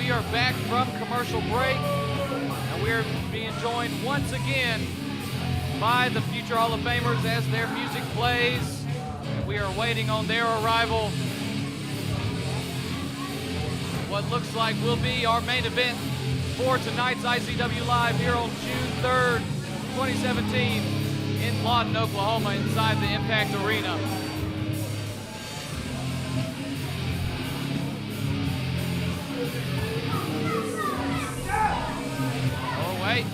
we are back from commercial break, and we are being joined once again by the future Hall of Famers as their music plays. And we are waiting on their arrival. What looks like will be our main event for tonight's IZW Live here on June 3rd, 2017 in Lawton, Oklahoma, inside the Impact Arena. Oh, wait.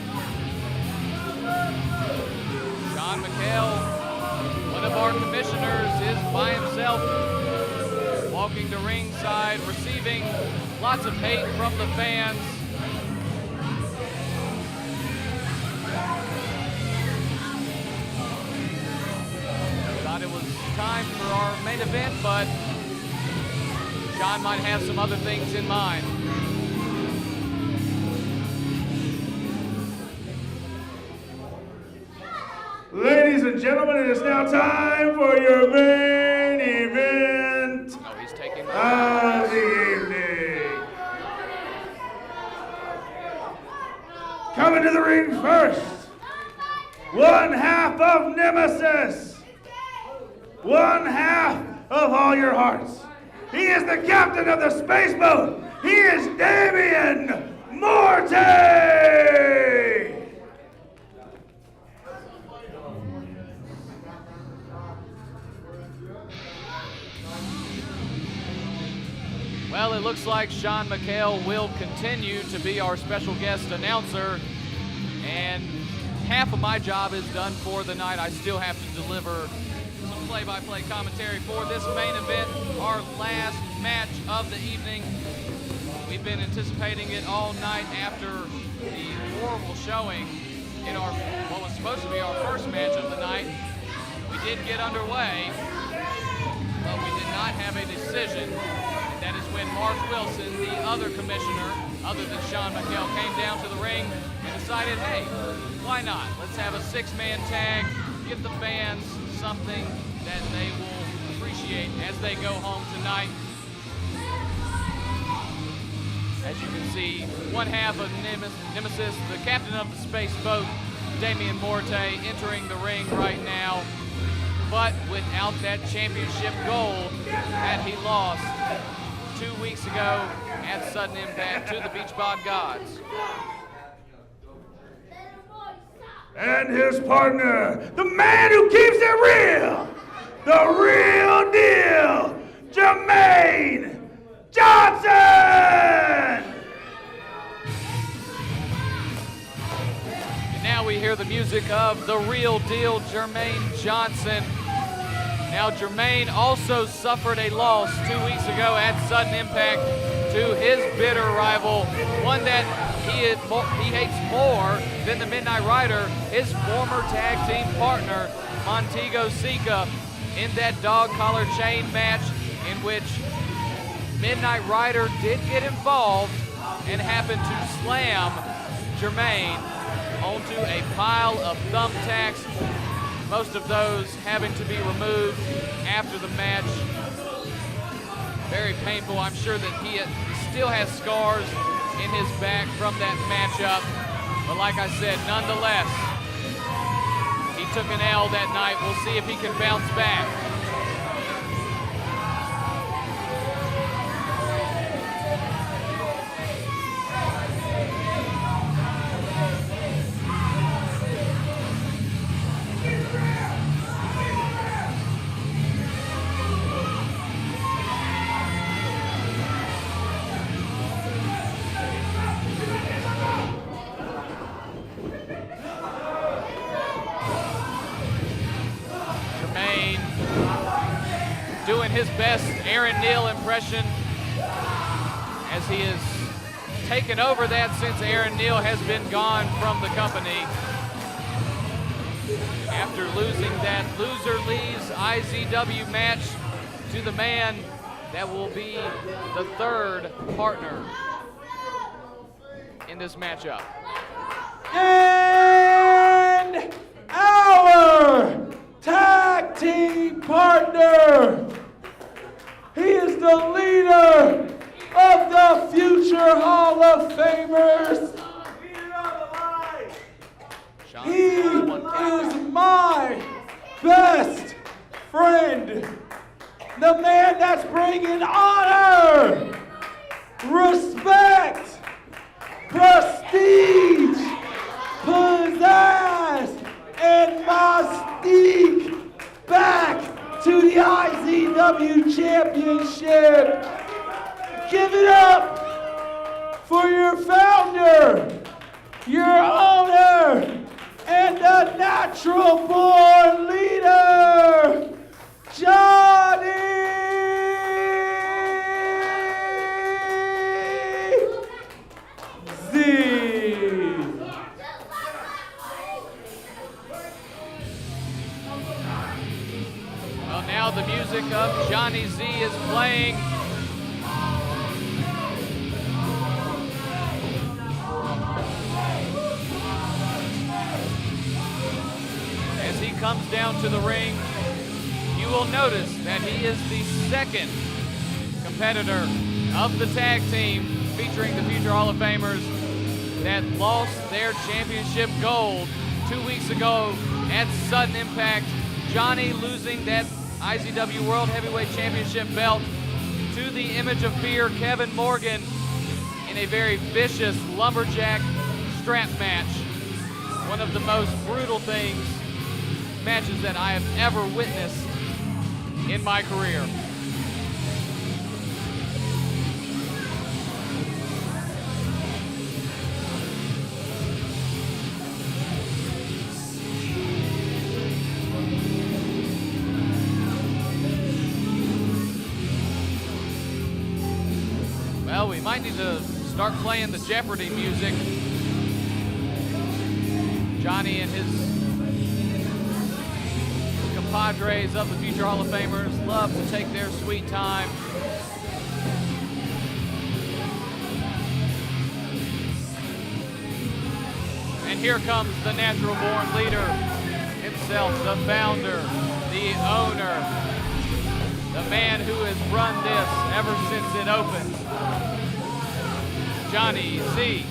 Sean McHale, one of our commissioners, is by himself, walking to ringside, receiving lots of hate from the fans. Thought it was time for our main event, but Sean might have some other things in mind. Ladies and gentlemen, it is now time for your main event Oh, he's taking of the evening. Coming to the ring first, one half of Nemesis, one half of All Your Hearts. He is the captain of the space boat. He is Damian Morte. Well, it looks like Sean McHale will continue to be our special guest announcer, and half of my job is done for the night. I still have to deliver some play-by-play commentary for this main event, our last match of the evening. We've been anticipating it all night after the horrible showing in our what was supposed to be our first match of the night. We did get underway, but we did not have a decision. That is when Mark Wilson, the other commissioner, other than Sean McHale, came down to the ring and decided, hey, why not? Let's have a six-man tag, give the fans something that they will appreciate as they go home tonight. As you can see, one half of Nemesis, the captain of the space boat, Damian Morte, entering the ring right now, but without that championship gold that he lost 2 weeks ago at sudden impact to the Beach Bod Gods. And his partner, the man who keeps it real, the real deal, Jermaine Johnson! And now we hear the music of the real deal, Jermaine Johnson. Now, Jermaine also suffered a loss 2 weeks ago at sudden impact to his bitter rival, one that he hates more than the Midnight Rider, his former tag team partner, Montego Sika, in that dog collar chain match in which Midnight Rider did get involved and happened to slam Jermaine onto a pile of thumbtacks, most of those having to be removed after the match. Very painful. I'm sure that he still has scars in his back from that matchup. But like I said, nonetheless, he took an L that night. We'll see if he can bounce back. Doing his best Aaron Neal impression as he has taken over that since Aaron Neal has been gone from the company. After losing that Loser Leaves IZW match to the man that will be the third partner in this matchup. And our tag team partner, he is the leader of the future future Hall of Famers. He is my best friend. The man that's bringing honor, respect, prestige, pizzazz, and mystique back to the IZW Championship. Give it up for your founder, your owner, and the natural born leader, Johnny Z. Well, now the music of Johnny Z is playing. As he comes down to the ring, you will notice that he is the second competitor of the tag team featuring the future Hall of Famers that lost their championship gold 2 weeks ago at Sudden Impact. Johnny losing that IZW World Heavyweight Championship belt to the Image of Fear, Kevin Morgan, in a very vicious lumberjack strap match. One of the most brutal matches that I have ever witnessed in my career. Well, we might need to start playing the Jeopardy music. Johnny and his compadres of the future Hall of Famers love to take their sweet time. And here comes the natural born leader himself, the founder, the owner, the man who has run this ever since it opened, Johnny Z.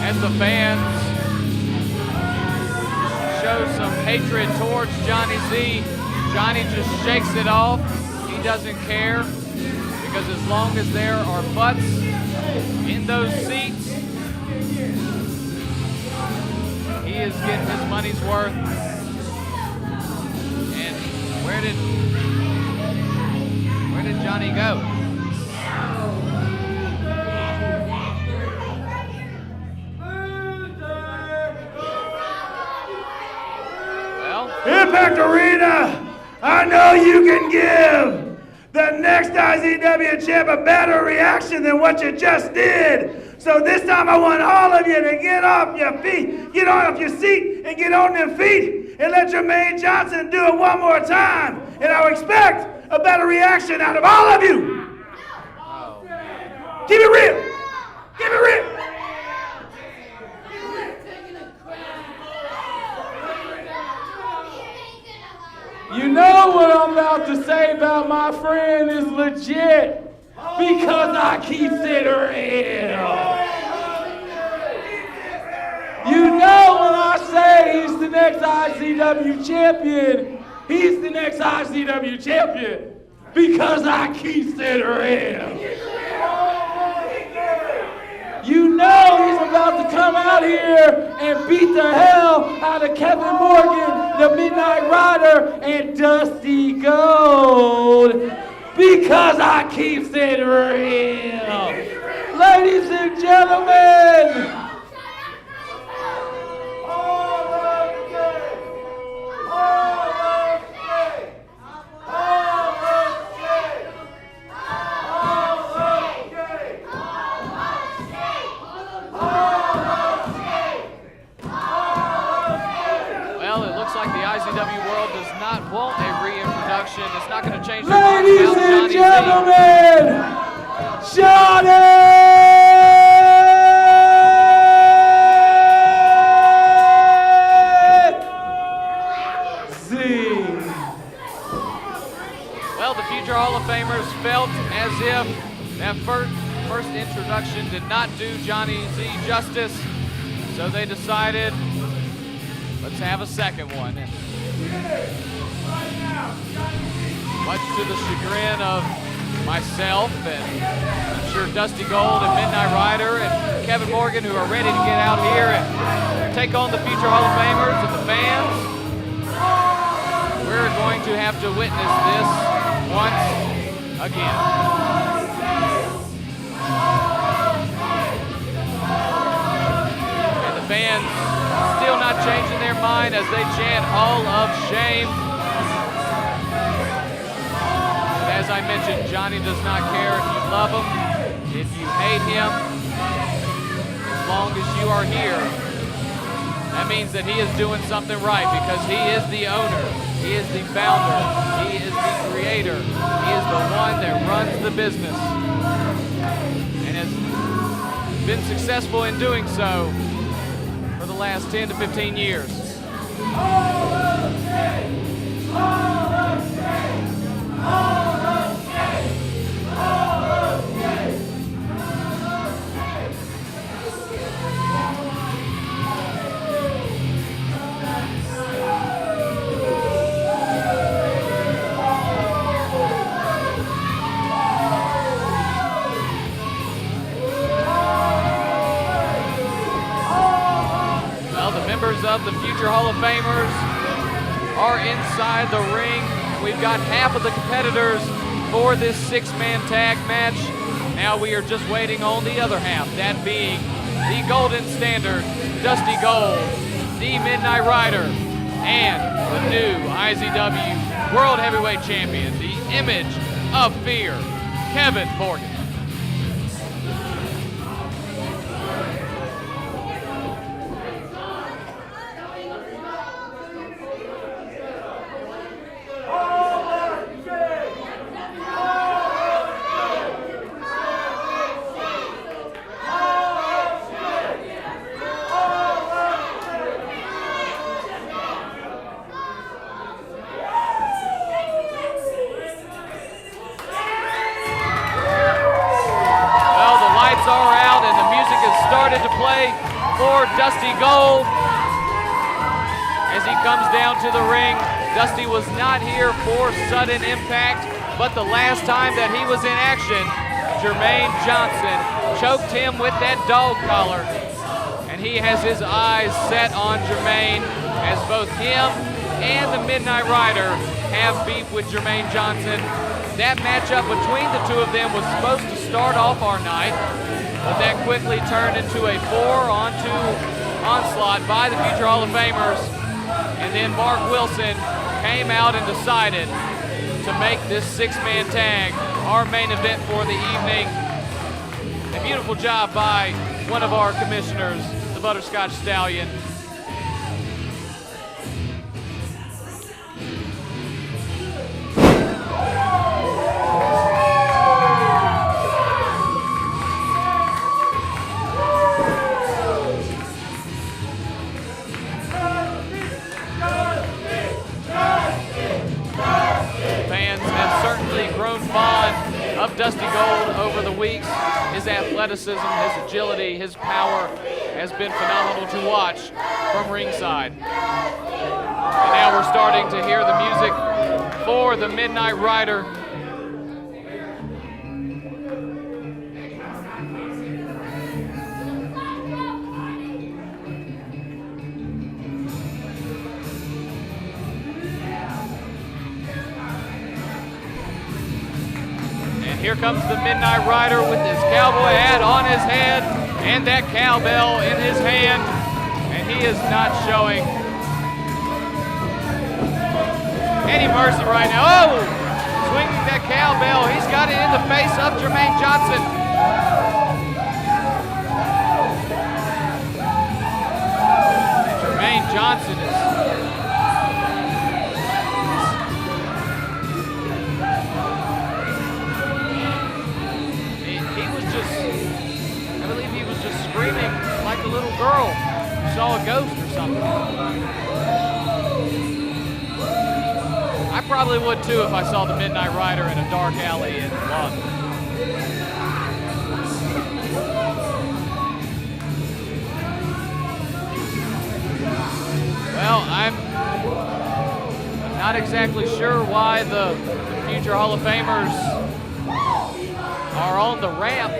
As the fans show some hatred towards Johnny Z, Johnny just shakes it off. He doesn't care, because as long as there are butts in those seats, he is getting his money's worth. And where did Johnny go? Impact Arena, I know you can give the next IZW champ a better reaction than what you just did. So this time I want all of you to get off your feet, get off your seat and get on your feet and let Jermaine Johnson do it one more time. And I expect a better reaction out of all of you. Keep it real. Keep it real. You know what I'm about to say about my friend is legit, because I keep it real. You know when I say he's the next IZW champion, he's the next IZW champion, because I keep it real. You know he's about to come out here and beat the hell out of Kevin Morgan, the Midnight Rider, and Dusty Gold, because I keep it real. Ladies and gentlemen, Hall of Fame, the IZW world does not want a reintroduction. It's not going to change their mind Ladies about and Johnny gentlemen, Johnny Z. Well, the future Hall of Famers felt as if that first introduction did not do Johnny Z justice, so they decided, let's have a second one. And much to the chagrin of myself and I'm sure Dusty Gold and Midnight Rider and Kevin Morgan, who are ready to get out here and take on the future Hall of Famers and the fans, we're going to have to witness this once again. And the fans still not changing their mind as they chant Hall of Shame. And as I mentioned, Johnny does not care if you love him, if you hate him, as long as you are here. That means that he is doing something right because he is the owner, he is the founder, he is the creator, he is the one that runs the business and has been successful in doing so for the last 10 to 15 years. Of the future Hall of Famers are inside the ring. We've got half of the competitors for this six-man tag match. Now we are just waiting on the other half, that being the Golden Standard, Dusty Gold, the Midnight Rider, and the new IZW World Heavyweight Champion, the Image of Fear, Kevin Morgan. Dusty Gold as he comes down to the ring. Dusty was not here for sudden impact, but the last time that he was in action, Jermaine Johnson choked him with that dog collar, and he has his eyes set on Jermaine as both him and the Midnight Rider have beef with Jermaine Johnson. That matchup between the two of them was supposed to start off our night, but that quickly turned into a 4-on-2 onslaught by the future Hall of Famers. And then Mark Wilson came out and decided to make this six-man tag our main event for the evening. A beautiful job by one of our commissioners, the Butterscotch Stallion. Of Dusty Gold over the weeks. His athleticism, his agility, his power has been phenomenal to watch from ringside. And now we're starting to hear the music for the Midnight Rider. Here comes the Midnight Rider with his cowboy hat on his head and that cowbell in his hand, and he is not showing any mercy right now. Oh, swinging that cowbell. He's got it in the face of Jermaine Johnson. And Jermaine Johnson is a ghost or something. I probably would too if I saw the Midnight Rider in a dark alley in Lawton. Well, I'm not exactly sure why the future Hall of Famers are on the ramp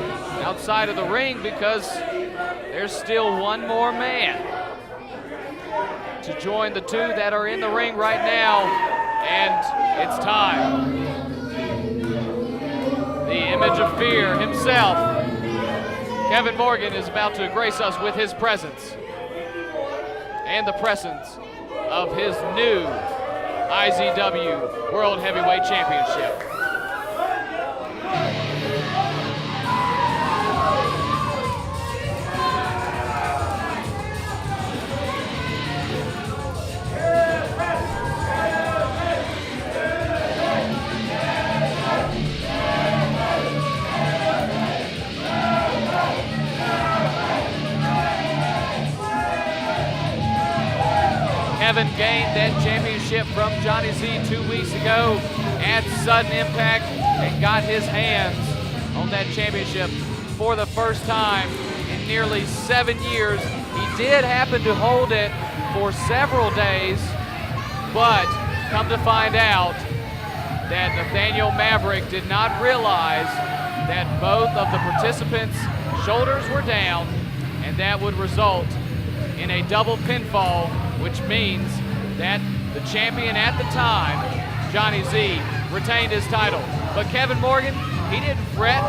outside of the ring, because there's still one more man to join the two that are in the ring right now, and it's time. The image of fear himself, Kevin Morgan, is about to grace us with his presence and the presence of his new IZW World Heavyweight Championship. Kevin gained that championship from Johnny Z 2 weeks ago at Sudden Impact and got his hands on that championship for the first time in nearly 7 years. He did happen to hold it for several days, but come to find out that Nathaniel Maverick did not realize that both of the participants' shoulders were down, and that would result in a double pinfall, which means that the champion at the time, Johnny Z, retained his title. But Kevin Morgan, he didn't fret,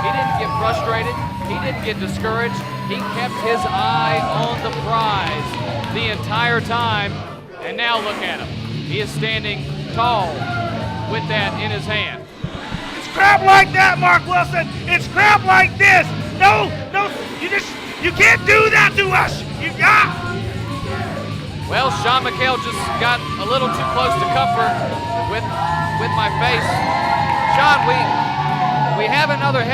he didn't get frustrated, he didn't get discouraged. He kept his eye on the prize the entire time, and now look at him. He is standing tall with that in his hand. It's crap like that, Mark Wilson. It's crap like this. No, you can't do that to us. Well, Sean McHale just got a little too close to comfort with my face. Sean, we have another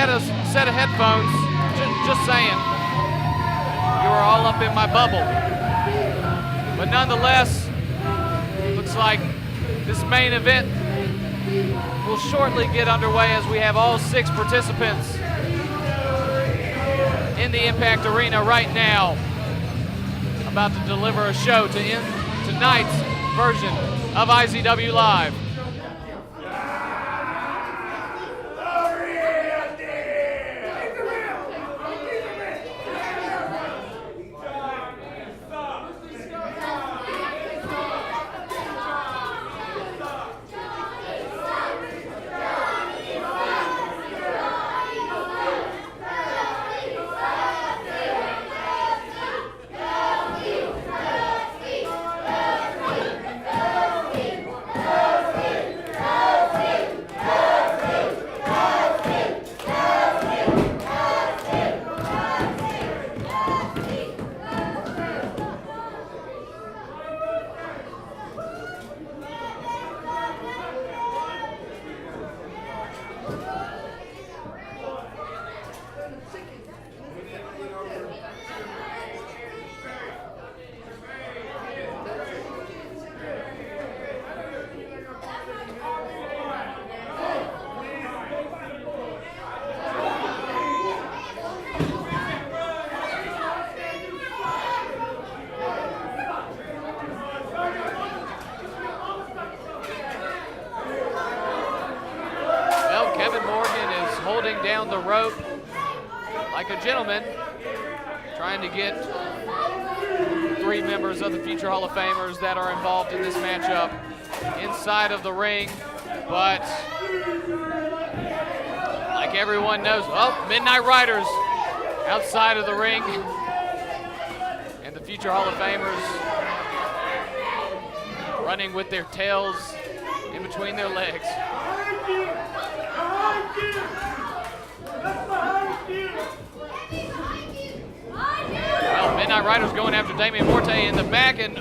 set of headphones. Just saying. You were all up in my bubble. But nonetheless, looks like this main event will shortly get underway as we have all 6 participants in the Impact Arena right now, about to deliver a show to end tonight's version of IZW Live. Kevin Morgan is holding down the rope like a gentleman, trying to get 3 members of the future Hall of Famers that are involved in this matchup inside of the ring. But like everyone knows, Midnight Riders outside of the ring, and the future Hall of Famers running with their tails in between their legs. Well, Midnight Riders going after Damian Morte in the back, and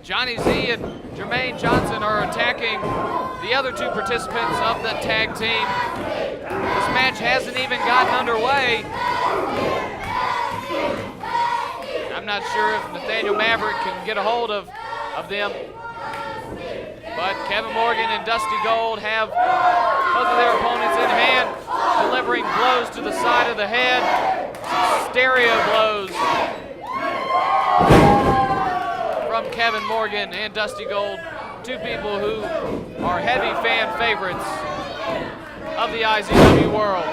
Johnny Z and Jermaine Johnson are attacking the other 2 participants of the tag team. This match hasn't even gotten underway. I'm not sure if Nathaniel Maverick can get a hold of them. But Kevin Morgan and Dusty Gold have both of their opponents in hand, delivering blows to the side of the head, stereo blows from Kevin Morgan and Dusty Gold, two people who are heavy fan favorites of the IZW world.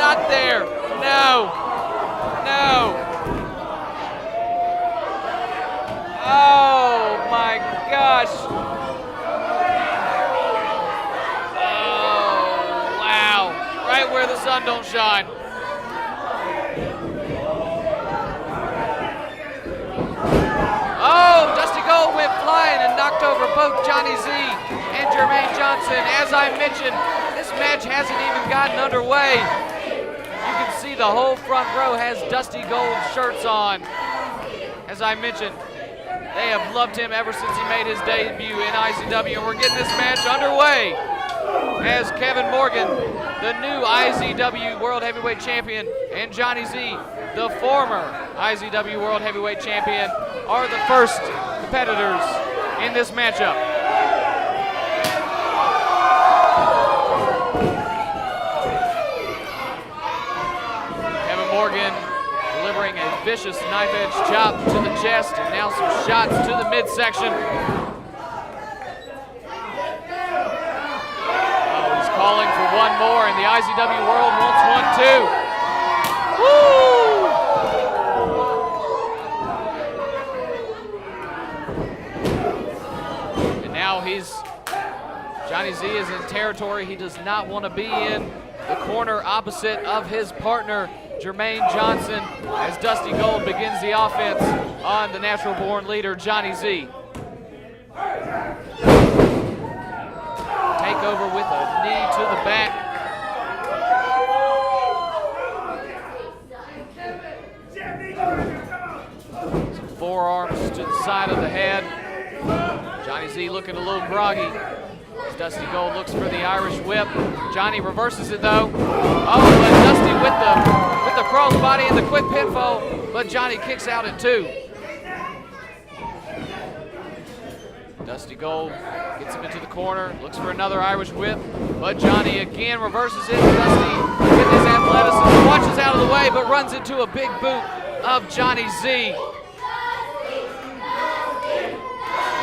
Not there. No. Oh my gosh. Oh, wow. Right where the sun don't shine. Oh, Dusty Gold went flying and knocked over both Johnny Z and Jermaine Johnson. As I mentioned, this match hasn't even gotten underway. You can see the whole front row has Dusty Gold shirts on. As I mentioned, they have loved him ever since he made his debut in IZW, and we're getting this match underway as Kevin Morgan, the new IZW World Heavyweight Champion, and Johnny Z, the former IZW World Heavyweight Champion, are the first competitors in this matchup. Kevin Morgan delivering a vicious knife-edge chop to the chest, and now some shots to the midsection. Oh, he's calling for one more, and the IZW World wants one too. Woo! And now Johnny Z is in territory he does not want to be in, the corner opposite of his partner, Jermaine Johnson, as Dusty Gold begins the offense on the natural-born leader, Johnny Z. Takeover with a knee to the back. Some forearms to the side of the head. Johnny Z looking a little groggy as Dusty Gold looks for the Irish whip. Johnny reverses it though. Oh, but Dusty with the crossbody and the quick pinfall, but Johnny kicks out at 2. Dusty Gold gets him into the corner, looks for another Irish whip, but Johnny again reverses it. Dusty with his athleticism watches out of the way, but runs into a big boot of Johnny Z.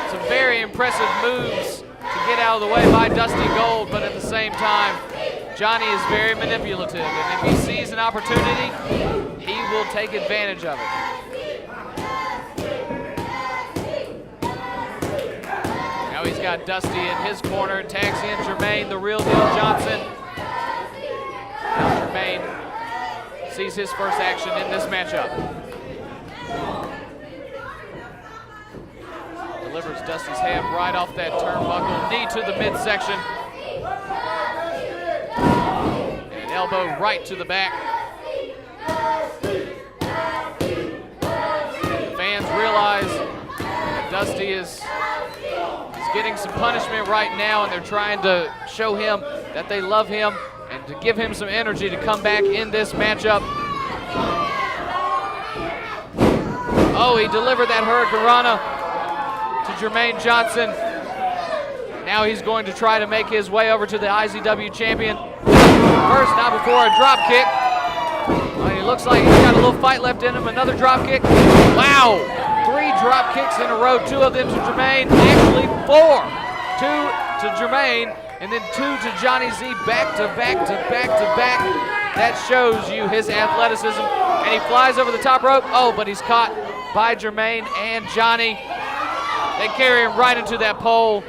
Some very impressive moves to get out of the way by Dusty Gold, but at the same time, Johnny is very manipulative, and if he sees an opportunity, he will take advantage of it. Now he's got Dusty in his corner, tags in Jermaine, the real deal Johnson. Now Jermaine sees his first action in this matchup. Delivers Dusty's head right off that turnbuckle, knee to the midsection. And elbow right to the back. The fans realize that Dusty is getting some punishment right now, and they're trying to show him that they love him and to give him some energy to come back in this matchup. Oh, he delivered that Hurricanrana to Jermaine Johnson. Now he's going to try to make his way over to the IZW champion. First, not before a drop kick. Well, he looks like he's got a little fight left in him. Another drop kick. Wow! 3 drop kicks in a row, 2 of them to Jermaine. Actually 4. 2 to Jermaine, and then 2 to Johnny Z, back to back to back to back. That shows you his athleticism. And he flies over the top rope. Oh, but he's caught by Jermaine and Johnny. They carry him right into that pole.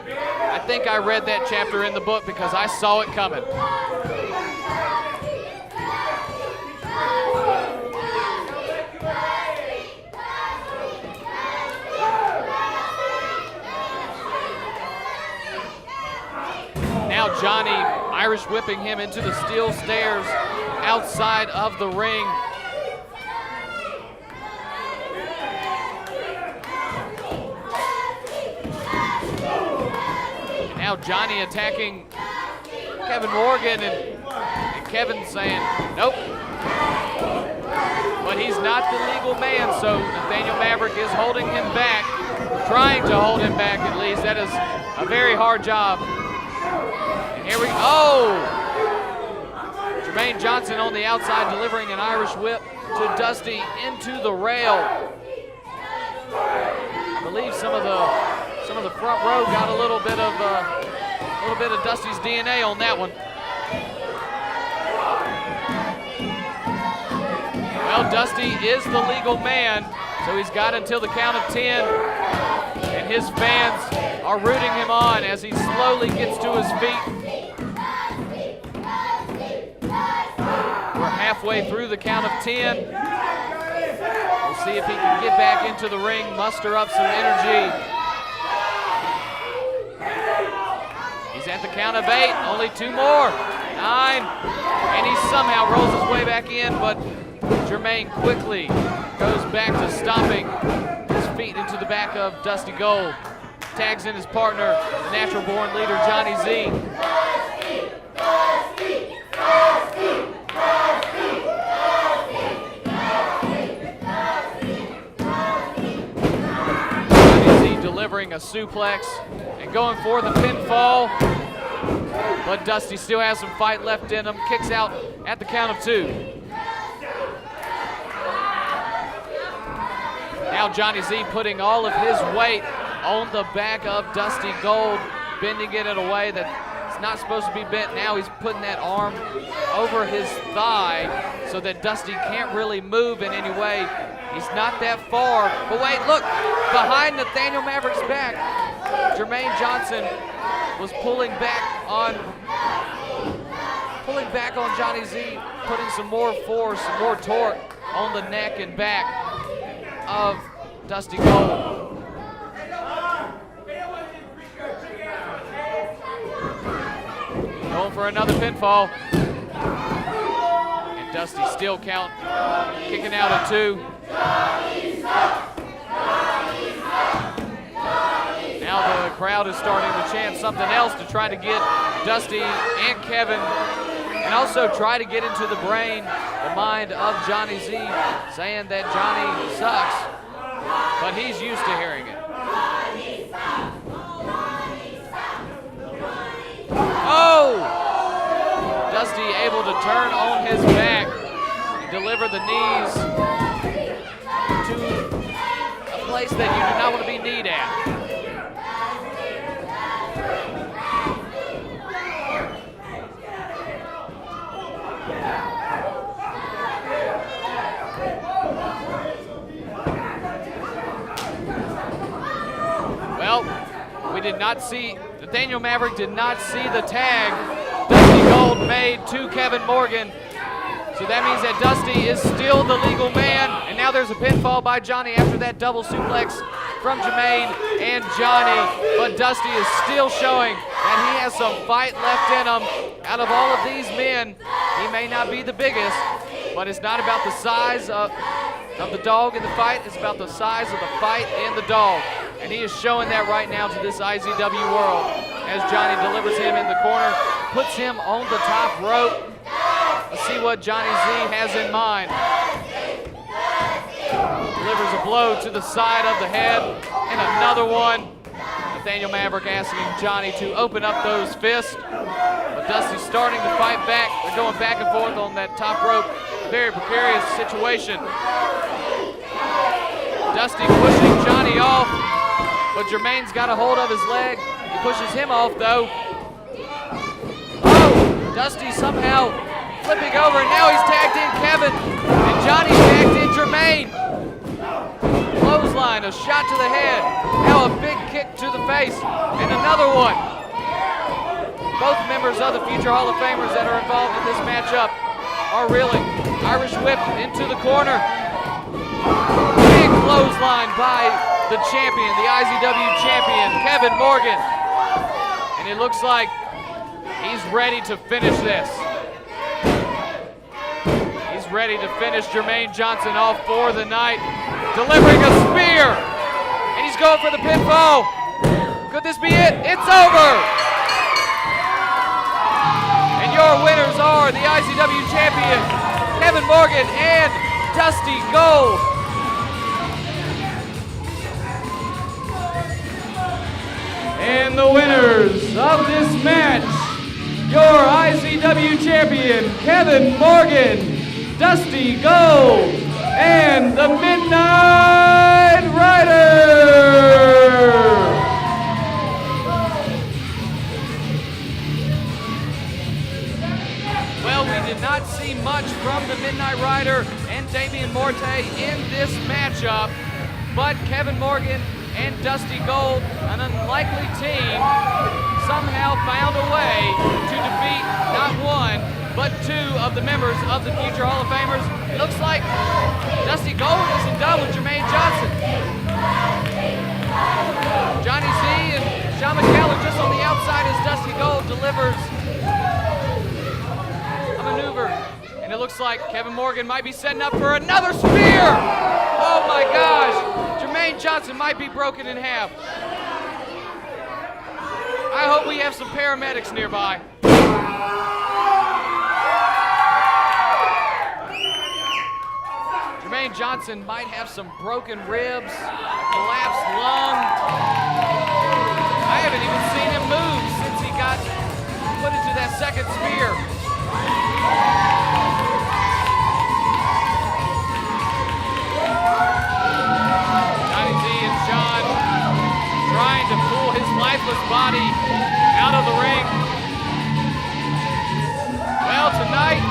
I think I read that chapter in the book because I saw it coming. Now Johnny Irish whipping him into the steel stairs outside of the ring. Now Johnny attacking Kevin Morgan, and Kevin saying, nope. But he's not the legal man, so Nathaniel Maverick is holding him back, trying to hold him back at least. That is a very hard job. And here we go. Jermaine Johnson on the outside delivering an Irish whip to Dusty into the rail. I believe some of the front row got a little bit of Dusty's DNA on that one. Well, Dusty is the legal man, so he's got until the count of 10, and his fans are rooting him on as he slowly gets to his feet. We're halfway through the count of 10. We'll see if he can get back into the ring, muster up some energy. He's at the count of 8, only 2 more, 9, and he somehow rolls his way back in, but Jermaine quickly goes back to stomping his feet into the back of Dusty Gold. Tags in his partner, the natural-born leader, Johnny Z. Johnny Z delivering a suplex and going for the pinfall. But Dusty still has some fight left in him. Kicks out at the count of 2. Now Johnny Z putting all of his weight on the back of Dusty Gold, bending it in a way that it's not supposed to be bent. Now he's putting that arm over his thigh so that Dusty can't really move in any way. He's not that far. But wait, look, behind Nathaniel Maverick's back, Jermaine Johnson was pulling back on Johnny Z, putting some more force, some more torque on the neck and back of Dusty Gold. Going for another pinfall. And Dusty still kicking out at 2. Now the crowd is starting to chant something else to try to get Dusty and Kevin, and also try to get into the mind of Johnny Z, saying that Johnny sucks, but he's used to hearing it. Oh! Dusty able to turn on his back and deliver the knees to a place that you do not want to be kneed at. Well, we did not see, Nathaniel Maverick did not see the tag Dusty Gold made to Kevin Morgan. So that means that Dusty is still the legal man. And now there's a pinfall by Johnny after that double suplex from Jermaine and Johnny. But Dusty is still showing that he has some fight left in him. Out of all of these men, he may not be the biggest, but it's not about the size of the dog in the fight. It's about the size of the fight in the dog. And he is showing that right now to this IZW world as Johnny delivers him in the corner, puts him on the top rope. Let's see what Johnny Z has in mind. Delivers a blow to the side of the head and another one. Nathaniel Maverick asking Johnny to open up those fists. But Dusty's starting to fight back. They're going back and forth on that top rope. Very precarious situation. Dusty pushing Johnny off, but Jermaine's got a hold of his leg. He pushes him off though. Oh, Dusty somehow flipping over, and now he's tagged in Kevin, and Johnny's tagged in Jermaine. Clothesline, a shot to the head, now a big kick to the face, and another one. Both members of the future Hall of Famers that are involved in this matchup are reeling. Irish whip into the corner. Big clothesline by the champion, the IZW champion, Kevin Morgan. And it looks like he's ready to finish this. He's ready to finish Jermaine Johnson off for the night, delivering a spear. And he's going for the pinfall. Could this be it? It's over. And your winners are the IZW champion, Kevin Morgan and Dusty Gold. And the winners of this match, your IZW champion, Kevin Morgan, Dusty Gold, and the Midnite Rider. Well, we did not see much from the Midnite Rider and Damian Morte in this matchup, but Kevin Morgan and Dusty Gold, an unlikely team, somehow found a way to defeat not one, but two of the members of the future Hall of Famers. It looks like Dusty Gold isn't done with Jermaine Johnson. Johnny Z and Sean McHale are just on the outside as Dusty Gold delivers a maneuver. And it looks like Kevin Morgan might be setting up for another spear. Oh my gosh, Jermaine Johnson might be broken in half. I hope we have some paramedics nearby. Jermaine Johnson might have some broken ribs, collapsed lung. I haven't even seen him move since he got put into that second spear. Johnny Z and Sean trying to pull his lifeless body out of the ring. Well, tonight,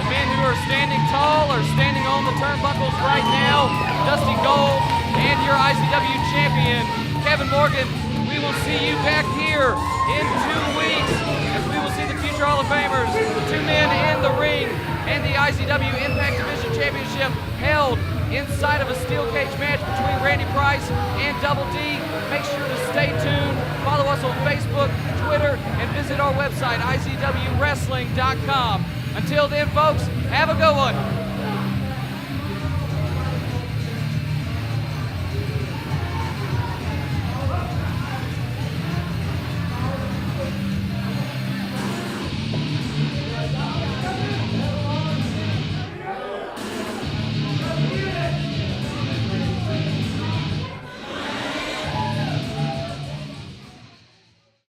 the men who are standing tall are standing on the turnbuckles right now. Dusty Gold and your IZW champion, Kevin Morgan. We will see you back here in 2 weeks as we will see the future Hall of Famers, the two men in the ring, and the IZW Impact Division Championship held inside of a steel cage match between Randy Price and Double D. Make sure to stay tuned, follow us on Facebook, Twitter, and visit our website, izwwrestling.com. Until then, folks, have a good one.